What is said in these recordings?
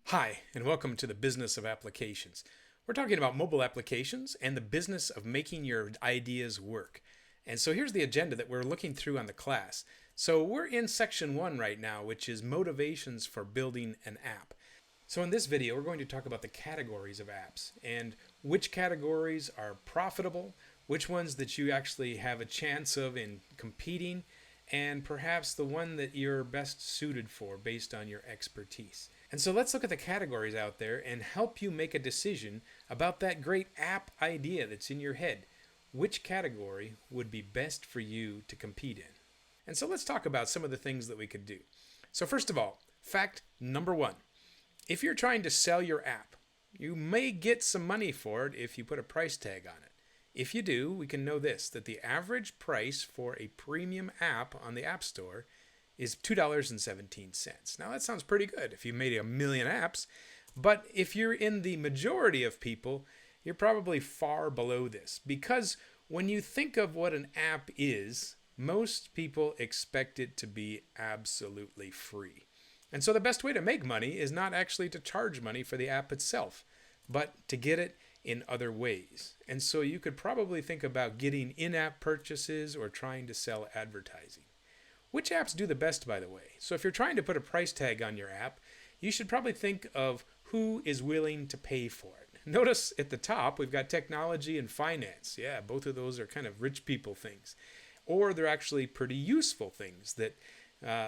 Hi, and welcome to the Business of Applications. We're talking about mobile applications and the business of making your ideas work. And so here's the agenda that we're looking through on the class. So we're in section 1 right now, which is motivations for building an app. So in this video, we're going to talk about the categories of apps and which categories are profitable, which ones that you actually have a chance of in competing, and perhaps the one that you're best suited for based on your expertise. And so let's look at the categories out there and help you make a decision about that great app idea that's in your head. Which category would be best for you to compete in? And so let's talk about some of the things that we could do. So first of all, fact number 1. If you're trying to sell your app, you may get some money for it if you put a price tag on it. If you do, we can know this, that the average price for a premium app on the App Store is $2.17. Now that sounds pretty good if you made a million apps, but if you're in the majority of people, you're probably far below this, because when you think of what an app is, most people expect it to be absolutely free. And so the best way to make money is not actually to charge money for the app itself, but to get it in other ways. And so you could probably think about getting in-app purchases or trying to sell advertising. Which apps do the best, by the way? So if you're trying to put a price tag on your app, you should probably think of who is willing to pay for it. Notice at the top, we've got technology and finance. Yeah, both of those are kind of rich people things. Or they're actually pretty useful things that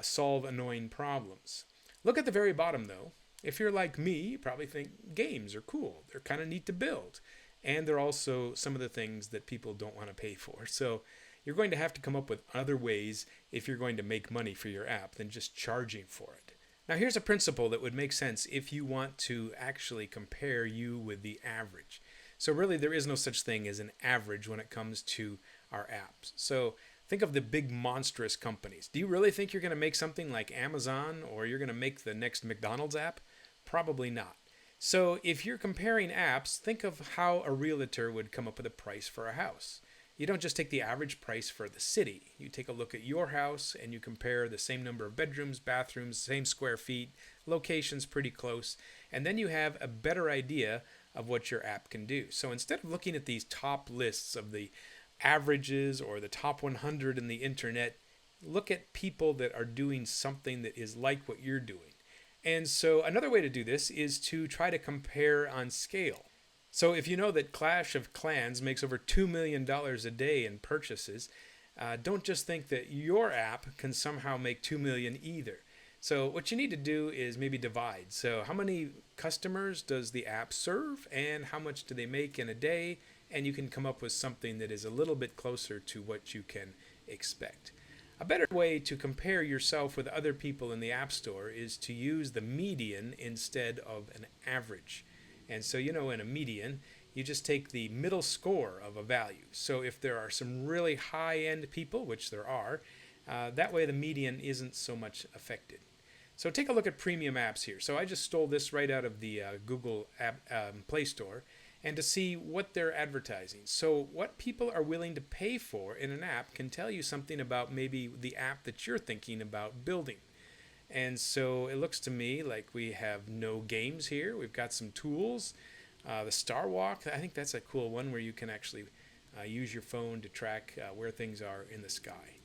solve annoying problems. Look at the very bottom, though. If you're like me, you probably think games are cool. They're kind of neat to build. And they're also some of the things that people don't want to pay for. So you're going to have to come up with other ways if you're going to make money for your app than just charging for it. Now here's a principle that would make sense if you want to actually compare you with the average. So really there is no such thing as an average when it comes to our apps. So think of the big monstrous companies. Do you really think you're going to make something like Amazon, or you're going to make the next McDonald's app? Probably not. So if you're comparing apps, think of how a realtor would come up with a price for a house. You don't just take the average price for the city. You take a look at your house and you compare the same number of bedrooms, bathrooms, same square feet, locations pretty close, and then you have a better idea of what your app can do. So instead of looking at these top lists of the averages or the top 100 in the internet, look at people that are doing something that is like what you're doing. And so another way to do this is to try to compare on scale. So if you know that Clash of Clans makes over $2 million a day in purchases, don't just think that your app can somehow make $2 million either. So what you need to do is maybe divide. So how many customers does the app serve and how much do they make in a day? And you can come up with something that is a little bit closer to what you can expect. A better way to compare yourself with other people in the App Store is to use the median instead of an average. And so, in a median, you just take the middle score of a value. So if there are some really high-end people, which there are, that way the median isn't so much affected. So take a look at premium apps here. So I just stole this right out of the Google Play Store, and to see what they're advertising. So what people are willing to pay for in an app can tell you something about maybe the app that you're thinking about building. And so it looks to me like we have no games here. We've got some tools. The Star Walk, I think that's a cool one where you can actually use your phone to track where things are in the sky.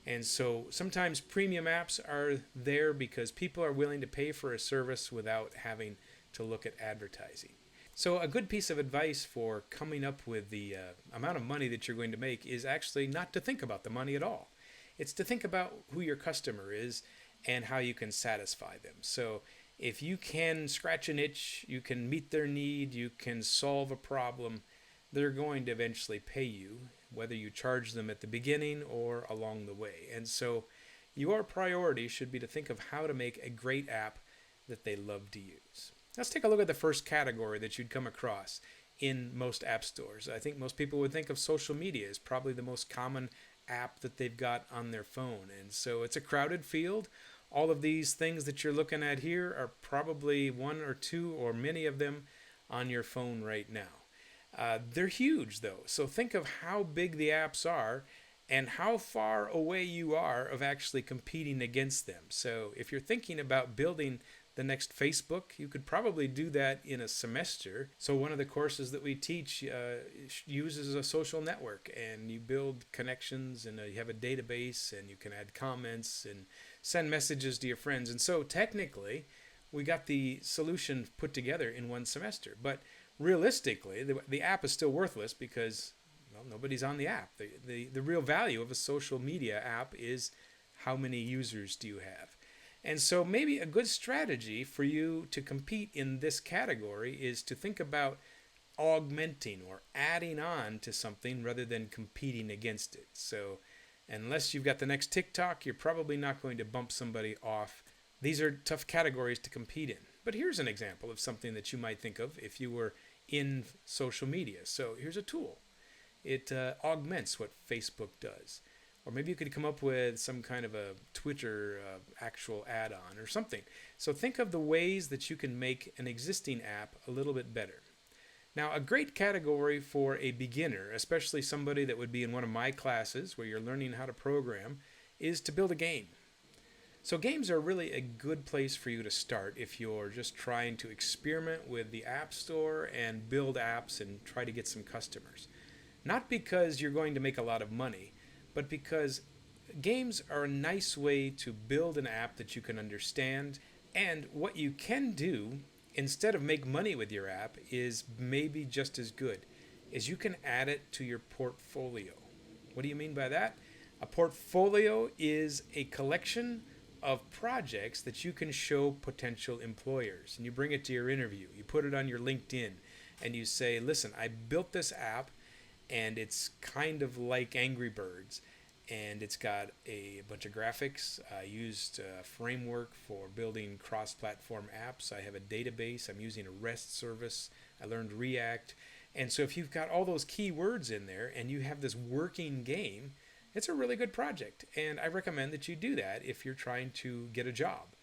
And so sometimes premium apps are there because people are willing to pay for a service without having to look at advertising. So a good piece of advice for coming up with the amount of money that you're going to make is actually not to think about the money at all. It's to think about who your customer is and how you can satisfy them. So if you can scratch an itch, you can meet their need, you can solve a problem, they're going to eventually pay you, whether you charge them at the beginning or along the way. And so your priority should be to think of how to make a great app that they love to use. Let's take a look at the first category that you'd come across in most app stores. I think most people would think of social media as probably the most common app that they've got on their phone. And so it's a crowded field. All of these things that you're looking at here are probably one or two or many of them on your phone right now. They're huge though. So think of how big the apps are and how far away you are of actually competing against them. So if you're thinking about building the next Facebook. You could probably do that in a semester. So one of the courses that we teach uses a social network, and you build connections, and you have a database, and you can add comments and send messages to your friends. And so technically, we got the solution put together in one semester. But realistically, the app is still worthless because, well, nobody's on the app. The real value of a social media app is how many users do you have. And so maybe a good strategy for you to compete in this category is to think about augmenting or adding on to something rather than competing against it. So unless you've got the next TikTok, you're probably not going to bump somebody off. These are tough categories to compete in. But here's an example of something that you might think of if you were in social media. So here's a tool. It augments what Facebook does. Or maybe you could come up with some kind of a Twitter actual add-on or something. So think of the ways that you can make an existing app a little bit better. Now, a great category for a beginner, especially somebody that would be in one of my classes where you're learning how to program, is to build a game. So games are really a good place for you to start if you're just trying to experiment with the App Store and build apps and try to get some customers. Not because you're going to make a lot of money, but because games are a nice way to build an app that you can understand. And what you can do, instead of make money with your app, is maybe just as good, is you can add it to your portfolio. What do you mean by that? A portfolio is a collection of projects that you can show potential employers. And you bring it to your interview. You put it on your LinkedIn and you say, listen, I built this app, and it's kind of like Angry Birds, and it's got a bunch of graphics. I used a framework for building cross-platform apps. I have a database. I'm using a REST service. I learned React. And so if you've got all those keywords in there and you have this working game, it's a really good project. And I recommend that you do that if you're trying to get a job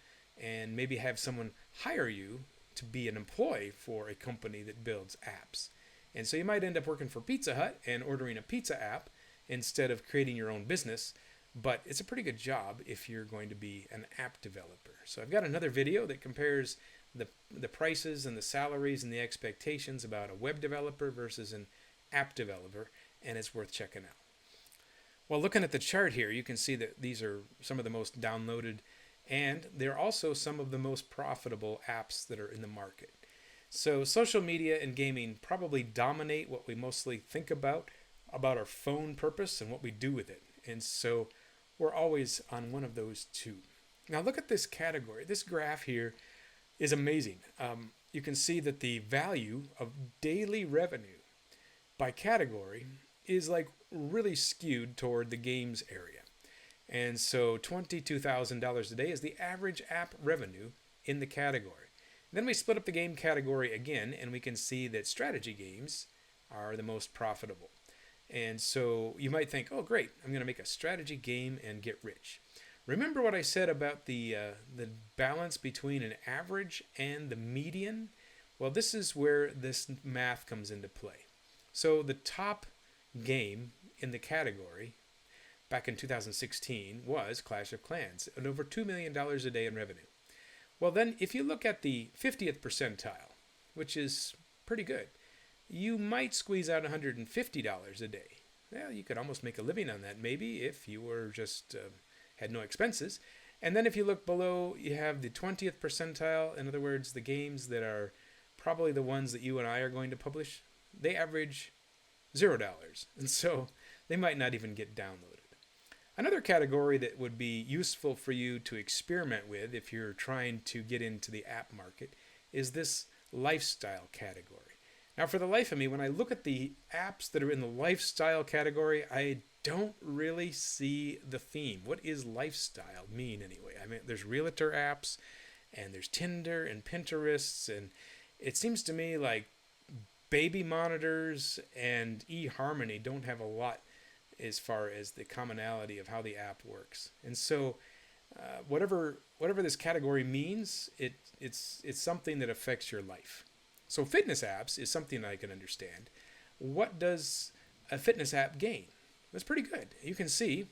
and maybe have someone hire you to be an employee for a company that builds apps. And so you might end up working for Pizza Hut and ordering a pizza app instead of creating your own business, but it's a pretty good job if you're going to be an app developer. So I've got another video that compares the prices and the salaries and the expectations about a web developer versus an app developer, and it's worth checking out. Well, looking at the chart here, you can see that these are some of the most downloaded, and they're also some of the most profitable apps that are in the market. So social media and gaming probably dominate what we mostly think about our phone purpose and what we do with it. And so we're always on one of those two. Now look at this category. This graph here is amazing. You can see that the value of daily revenue by category is like really skewed toward the games area. And so $22,000 a day is the average app revenue in the category. Then we split up the game category again, and we can see that strategy games are the most profitable. And so you might think, oh great, I'm going to make a strategy game and get rich. Remember what I said about the balance between an average and the median? Well, this is where this math comes into play. So the top game in the category back in 2016 was Clash of Clans, at over $2 million a day in revenue. Well then, if you look at the 50th percentile, which is pretty good, you might squeeze out $150 a day. Well, you could almost make a living on that maybe if you were just had no expenses. And then if you look below, you have the 20th percentile. In other words, the games that are probably the ones that you and I are going to publish, they average $0. And so they might not even get downloaded. Another category that would be useful for you to experiment with if you're trying to get into the app market is this lifestyle category. Now, for the life of me, when I look at the apps that are in the lifestyle category, I don't really see the theme. What is lifestyle mean anyway? I mean, there's realtor apps, and there's Tinder and Pinterest, and it seems to me like baby monitors and eHarmony don't have a lot as far as the commonality of how the app works. And so whatever this category means, it's something that affects your life. So fitness apps is something I can understand. What does a fitness app gain? That's pretty good. You can see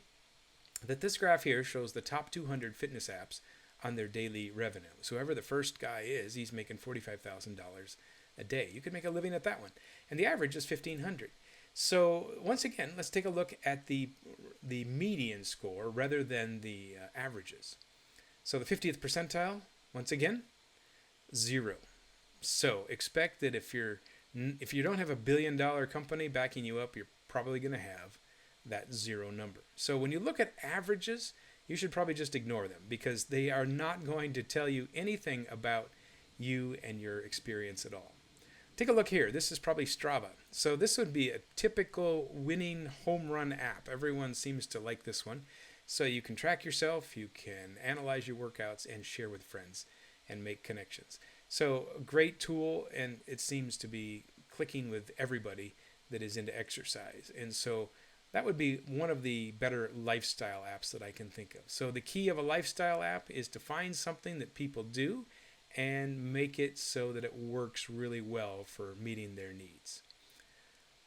that this graph here shows the top 200 fitness apps on their daily revenue. So whoever the first guy is, he's making $45,000 a day. You could make a living at that one. And the average is 1,500. So once again, let's take a look at the median score rather than the averages. So the 50th percentile, once again, 0. So expect that if you don't have a $1 billion company backing you up, you're probably going to have that 0 number. So when you look at averages, you should probably just ignore them because they are not going to tell you anything about you and your experience at all. Take a look here. This is probably Strava. So this would be a typical winning home run app. Everyone seems to like this one. So you can track yourself, you can analyze your workouts and share with friends and make connections. So a great tool, and it seems to be clicking with everybody that is into exercise. And so that would be one of the better lifestyle apps that I can think of. So the key of a lifestyle app is to find something that people do and make it so that it works really well for meeting their needs.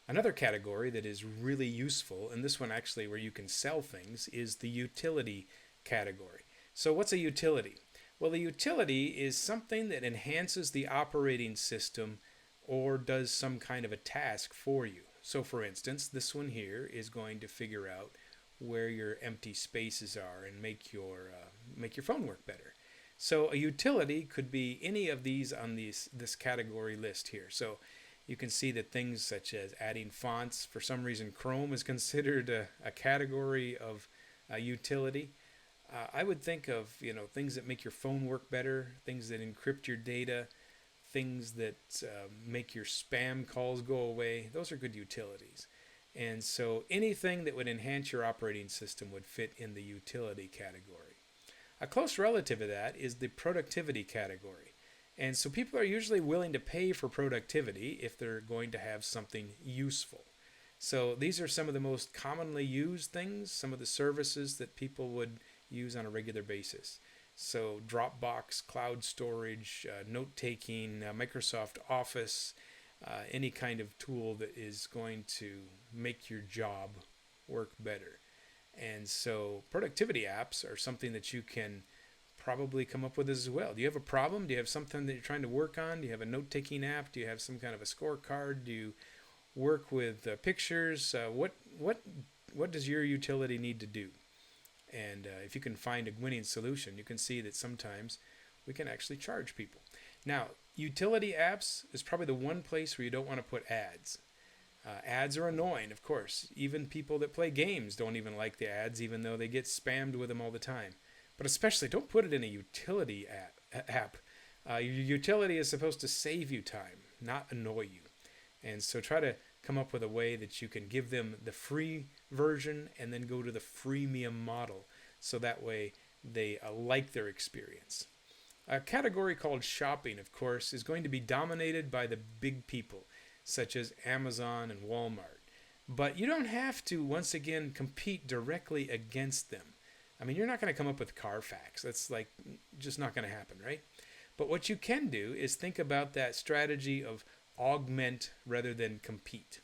Another category that is really useful, and this one actually where you can sell things, is the utility category. So what's a utility? Well, a utility is something that enhances the operating system or does some kind of a task for you. So for instance, this one here is going to figure out where your empty spaces are and make your phone work better. So a utility could be any of these on this category list here. So you can see that things such as adding fonts, for some reason Chrome is considered a category of utility. I would think of things that make your phone work better, things that encrypt your data, things that make your spam calls go away. Those are good utilities. And so anything that would enhance your operating system would fit in the utility category. A close relative of that is the productivity category. And so people are usually willing to pay for productivity if they're going to have something useful. So these are some of the most commonly used things, some of the services that people would use on a regular basis. So Dropbox, cloud storage, note-taking, Microsoft Office, any kind of tool that is going to make your job work better. And so productivity apps are something that you can probably come up with as well. Do you have a problem? Do you have something that you're trying to work on? Do you have a note-taking app? Do you have some kind of a scorecard? Do you work with pictures? What does your utility need to do? And if you can find a winning solution, you can see that sometimes we can actually charge people. Now, utility apps is probably the one place where you don't want to put ads. Ads are annoying, of course. Even people that play games don't even like the ads, even though they get spammed with them all the time. But especially, don't put it in a utility app. Your utility is supposed to save you time, not annoy you. And so try to come up with a way that you can give them the free version and then go to the freemium model. So that way they like their experience. A category called shopping, of course, is going to be dominated by the big people, such as Amazon and Walmart. But you don't have to, once again, compete directly against them. I mean, you're not going to come up with Carfax. That's just not going to happen, right? But what you can do is think about that strategy of augment rather than compete.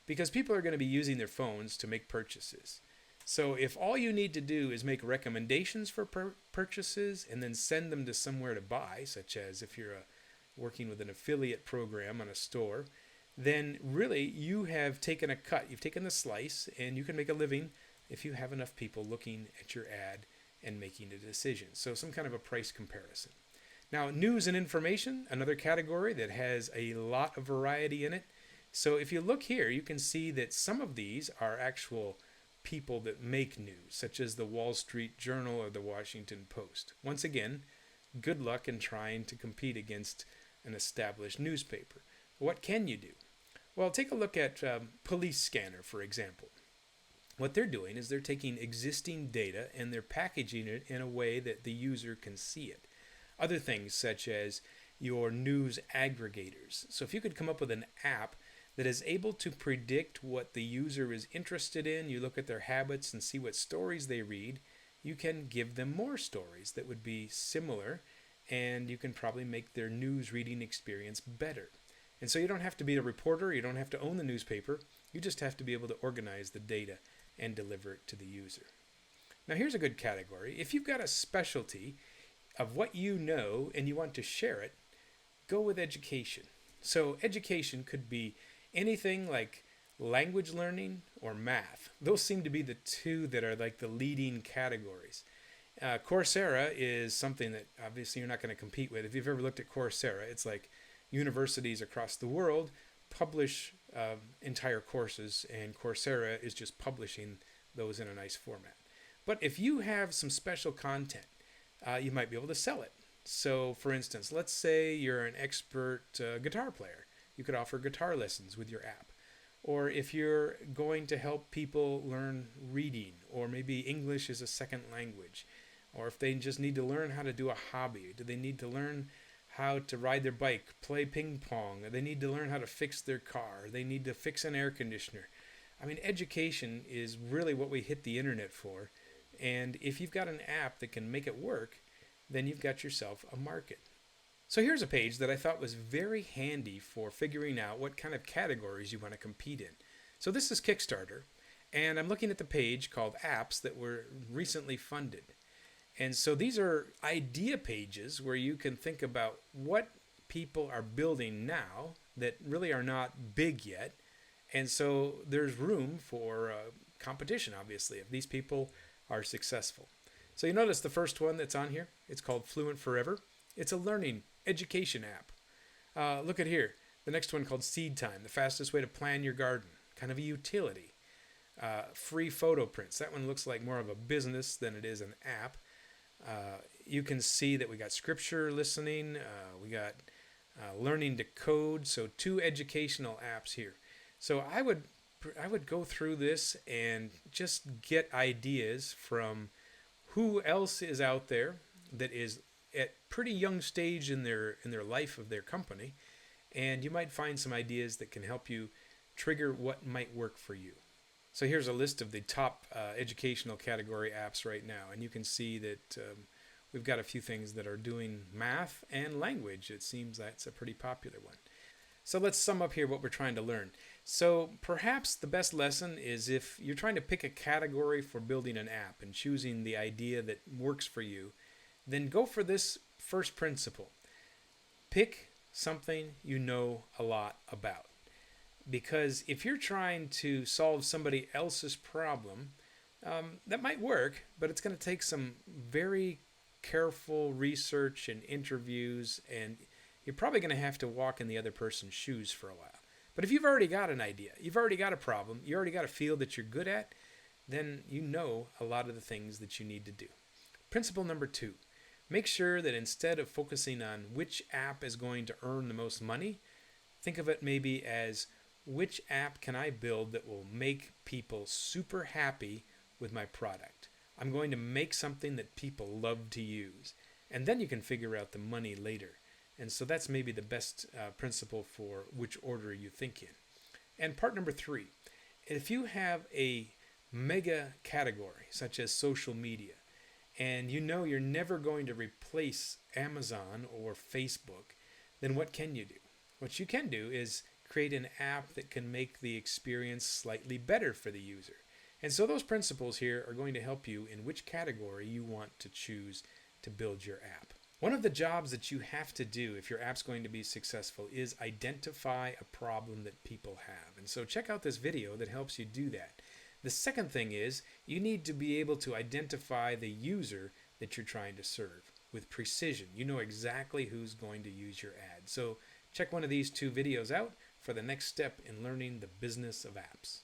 Because people are going to be using their phones to make purchases. So if all you need to do is make recommendations for purchases and then send them to somewhere to buy, such as if you're working with an affiliate program on a store, then really you have taken a cut. You've taken the slice, and you can make a living if you have enough people looking at your ad and making a decision. So some kind of a price comparison. Now, news and information, another category that has a lot of variety in it. So if you look here, you can see that some of these are actual people that make news, such as the Wall Street Journal or the Washington Post. Once again, good luck in trying to compete against an established newspaper. What can you do? Well, take a look at Police Scanner, for example. What they're doing is they're taking existing data and they're packaging it in a way that the user can see it. Other things such as your news aggregators. So if you could come up with an app that is able to predict what the user is interested in, you look at their habits and see what stories they read, you can give them more stories that would be similar, and you can probably make their news reading experience better. And so you don't have to be a reporter, you don't have to own the newspaper, you just have to be able to organize the data and deliver it to the user. Now here's a good category. If you've got a specialty of what you know and you want to share it, go with education. So, education could be anything like language learning or math. Those seem to be the two that are like the leading categories. Coursera is something that obviously you're not going to compete with. If you've ever looked at Coursera, it's like universities across the world publish entire courses, and Coursera is just publishing those in a nice format. But if you have some special content, you might be able to sell it. So, for instance, let's say you're an expert guitar player. You could offer guitar lessons with your app. Or if you're going to help people learn reading, or maybe English is a second language, or if they just need to learn how to do a hobby, do they need to learn how to ride their bike, play ping pong, or they need to learn how to fix their car, they need to fix an air conditioner. I mean, education is really what we hit the internet for. And if you've got an app that can make it work, then you've got yourself a market. So here's a page that I thought was very handy for figuring out what kind of categories you want to compete in. So this is Kickstarter, and I'm looking at the page called Apps that were recently funded. And so these are idea pages where you can think about what people are building now that really are not big yet. And so there's room for competition, obviously, if these people are successful. So you notice the first one that's on here, it's called Fluent Forever. It's a learning education app. Look at here. The next one called Seed Time, the fastest way to plan your garden. Kind of a utility. Free photo prints. That one looks like more of a business than it is an app. You can see that we got scripture listening. We got learning to code. So 2 educational apps here. So I would go through this and just get ideas from who else is out there that is at pretty young stage in their life of their company, and you might find some ideas that can help you trigger what might work for you. So here's a list of the top educational category apps right now, and you can see that we've got a few things that are doing math and language. It seems that's a pretty popular one. So let's sum up here what we're trying to learn. So perhaps the best lesson is if you're trying to pick a category for building an app and choosing the idea that works for you, then go for this first principle. Pick something you know a lot about. Because if you're trying to solve somebody else's problem, that might work, but it's going to take some very careful research and interviews, and you're probably going to have to walk in the other person's shoes for a while. But if you've already got an idea, you've already got a problem, you already got a field that you're good at, then you know a lot of the things that you need to do. Principle number 2, make sure that instead of focusing on which app is going to earn the most money, think of it maybe as which app can I build that will make people super happy with my product. I'm going to make something that people love to use. And then you can figure out the money later. And so that's maybe the best principle for which order you think in. And part number 3, if you have a mega category such as social media, and you know you're never going to replace Amazon or Facebook, then what can you do? What you can do is create an app that can make the experience slightly better for the user. And so those principles here are going to help you in which category you want to choose to build your app. One of the jobs that you have to do if your app's going to be successful is identify a problem that people have. And so check out this video that helps you do that. The second thing is you need to be able to identify the user that you're trying to serve with precision. You know exactly who's going to use your ad. So check one of these 2 videos out for the next step in learning the business of apps.